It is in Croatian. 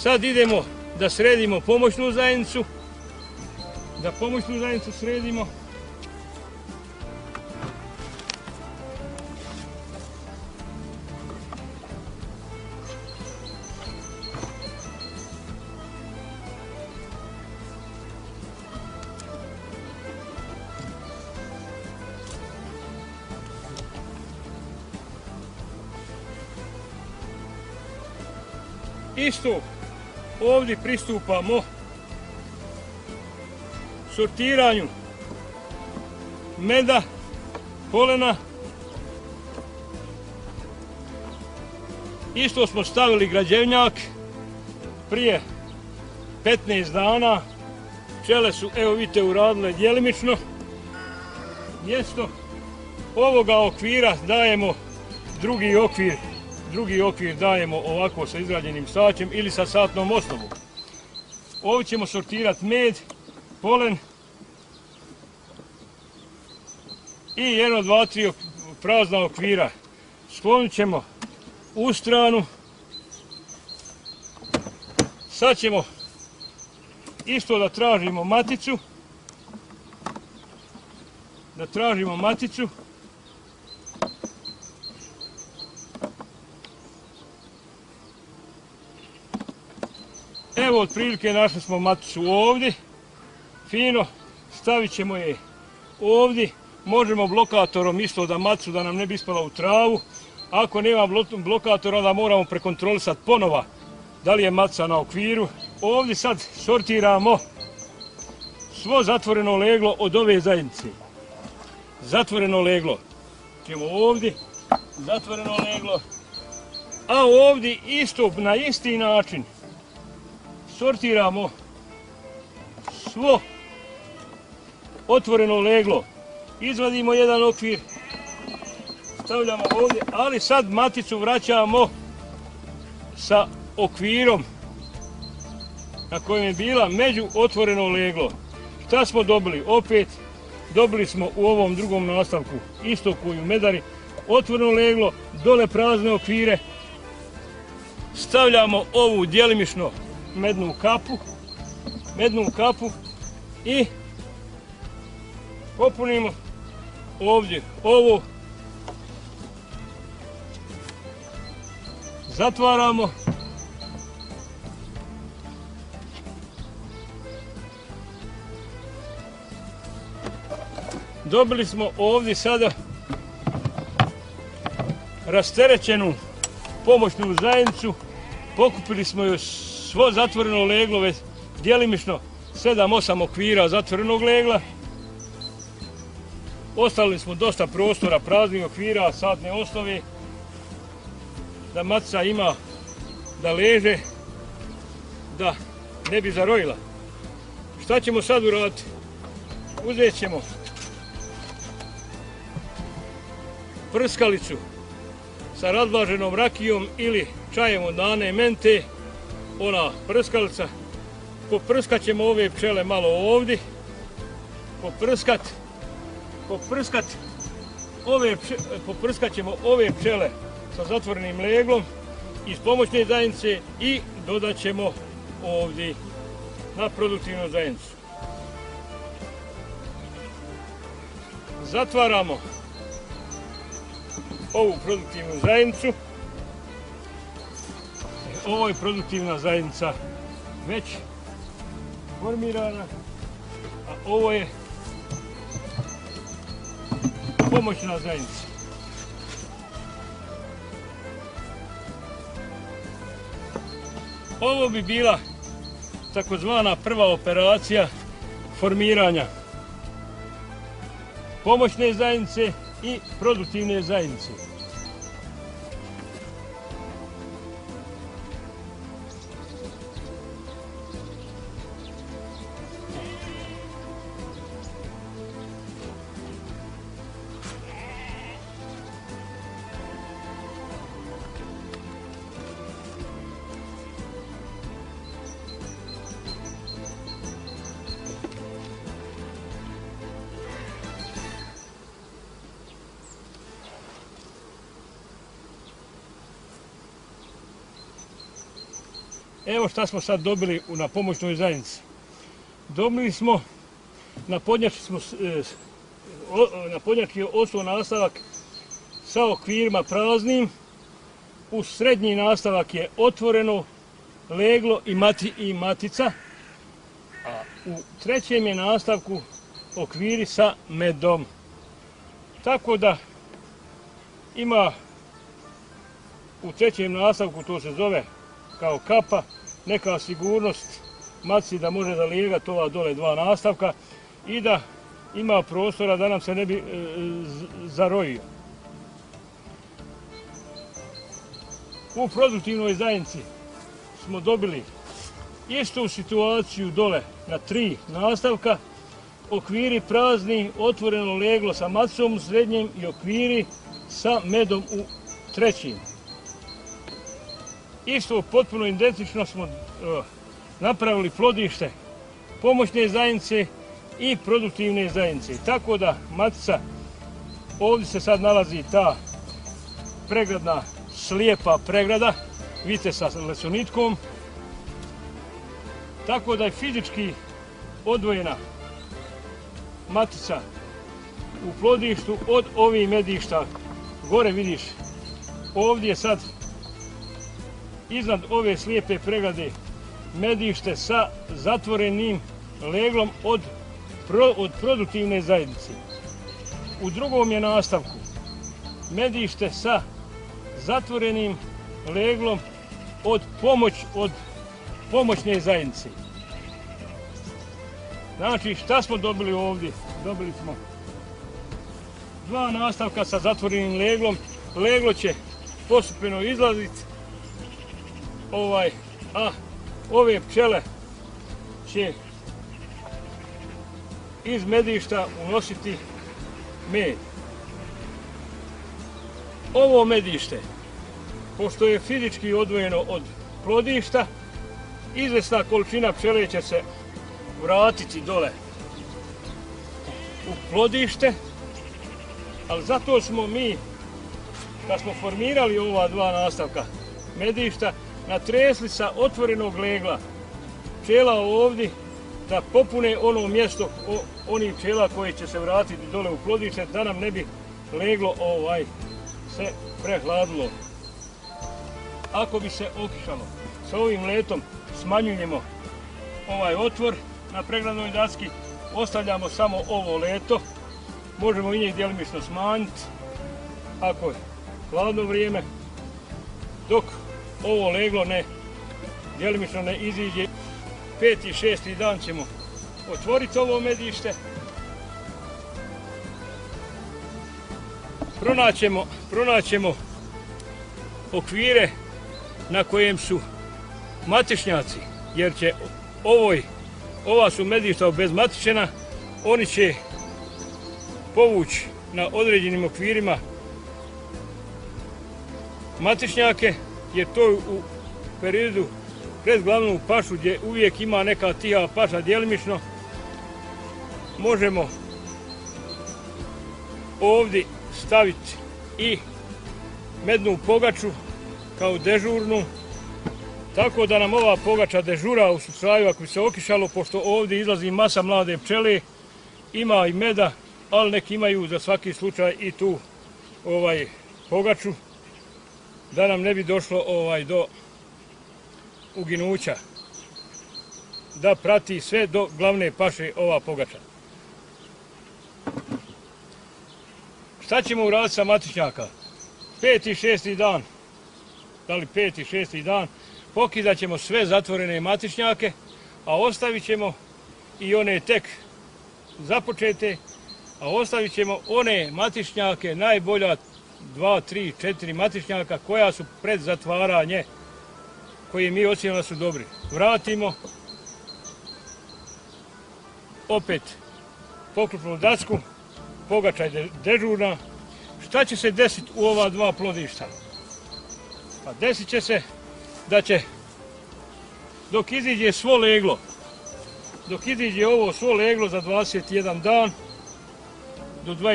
Sad idemo da sredimo pomoćnu zajednicu. Da pomoćnu zajednicu sredimo. Isto ovdje pristupamo sortiranju meda, polena. Isto smo stavili građevnjak prije 15 dana. Pčele su, evo vidite, uradile djelimično. Mjesto ovoga okvira dajemo drugi okvir dajemo ovako sa izrađenim sačem ili sa satnom osnovom. Ovdje ćemo sortirati med, polen i 1, 2, 3 prazna okvira. Sklonit ćemo u stranu. Sad ćemo isto da tražimo maticu. Evo otprilike našli smo maticu ovdje. Fino, stavit ćemo je ovdje. Možemo blokatorom isto da maticu da nam ne bi ispala u travu. Ako nema blokatora onda moramo prekontrolisati ponova da li je matica na okviru. Ovdje sad sortiramo svo zatvoreno leglo od ove zajednice. Zatvoreno leglo. Ćemo ovdje, zatvoreno leglo. A ovdje isto na isti način sortiramo svo otvoreno leglo. Izvadimo jedan okvir, stavljamo ovdje, ali sad maticu vraćamo sa okvirom na kojem je bila među otvoreno leglo. Šta smo dobili? Opet dobili smo u ovom drugom nastavku, isto koji u medari, otvoreno leglo, dole prazne okvire. Stavljamo ovu djelimično mednu kapu i popunimo ovdje ovo. Zatvaramo. Dobili smo ovdje sada rasterećenu pomoćnu zajednicu. Pokupili smo još svo zatvoreno leglo, već djelimično 7-8 okvira zatvorenog legla. Ostavili smo dosta prostora praznih okvira, satne osnove, da matica ima da leže, da ne bi zarojila. Šta ćemo sad uraditi? Uzet ćemo prskalicu sa razblaženom rakijom ili čajem od nane mente, ona prskalica. Poprskat ćemo ove pčele malo ovdje, poprskat ćemo ove pčele sa zatvorenim leglom iz pomoćne zajednice i dodat ćemo ovdje na produktivnu zajednicu. Zatvaramo ovu produktivnu zajednicu. Ovo je produktivna zajednica već formirana, a ovo je pomoćna zajednica. Ovo bi bila takozvana prva operacija formiranja pomoćne zajednice i produktivne zajednice. Evo šta smo sad dobili na pomoćnoj zajednici. Dobili smo, na podnjači je ostao nastavak sa okvirima praznim, u srednji nastavak je otvoreno leglo i matica, a u trećem je nastavku okviri sa medom. Tako da ima u trećem nastavku, to se zove kao kapa, neka sigurnost matici da može zalijegati ova dole dva nastavka i da ima prostora da nam se ne bi zarojio. U produktivnoj zajednici smo dobili istu situaciju dole na 3 nastavka, okviri prazni, otvoreno leglo sa maticom u srednjem i okviri sa medom u trećim. Isto potpuno identično smo napravili plodište pomoćne zajednice i produktivne zajednice. Tako da matica, ovdje se sad nalazi ta pregradna, slijepa pregrada, vidite sa lesonitkom. Tako da je fizički odvojena matica u plodištu od ovih medišta. Gore vidiš, ovdje je sad iznad ove slijepe pregrade medište sa zatvorenim leglom od produktivne zajednice. U drugom je nastavku medište sa zatvorenim leglom od pomoćne zajednice. Znači, šta smo dobili ovdje? Dobili smo 2 nastavka sa zatvorenim leglom. Leglo će postupno izlaziti, a ove pčele će iz medišta unositi med. Ovo medište, pošto je fizički odvojeno od plodišta, izvesna količina pčele će se vratiti dole u plodište, ali zato smo mi, kad smo formirali ova 2 nastavka medišta, natresli sa otvorenog legla pčela ovdje da popune ono mjesto onih pčela koje će se vratiti dole u plodište, da nam ne bi leglo se prehladilo. Ako bi se okišalo, sa ovim letom smanjujemo ovaj otvor na pregradnoj daski, ostavljamo samo ovo leto, možemo i njih djelimično smanjiti ako je hladno vrijeme, dok ovo leglo djelimično ne iziđe. 5. i 6. dan ćemo otvoriti ovo medište, pronaćemo okvire na kojem su matičnjaci, jer će ova su medišta obezmatičena, oni će povući na određenim okvirima matičnjake, jer to u periodu pred glavnu pašu gdje uvijek ima neka tiha paša djelimično, možemo ovdje staviti i mednu pogaču kao dežurnu, tako da nam ova pogača dežura u slučaju ako bi se okišalo, pošto ovdje izlazi masa mlade pčele, ima i meda, ali neki imaju za svaki slučaj i tu pogaču, da nam ne bi došlo do uginuća, da prati sve do glavne paše ova pogača. Šta ćemo uraditi sa matičnjaka? 5. i 6. dan, da li 5. i 6. dan, pokidat ćemo sve zatvorene matičnjake, a ostavit ćemo i one tek započete, a ostavit ćemo one matičnjake, najbolja 2, 3, 4 matičnjaka koja su pred zatvaranje, koje mi ocjenimo da su dobri. Vratimo opet poklopnu dasku, pogača je dežurna. Šta će se desiti u ova 2 plodišta? Pa desit će se da će, dok iziđe svo leglo, dok iziđe ovo svo leglo za 21 dan, do 20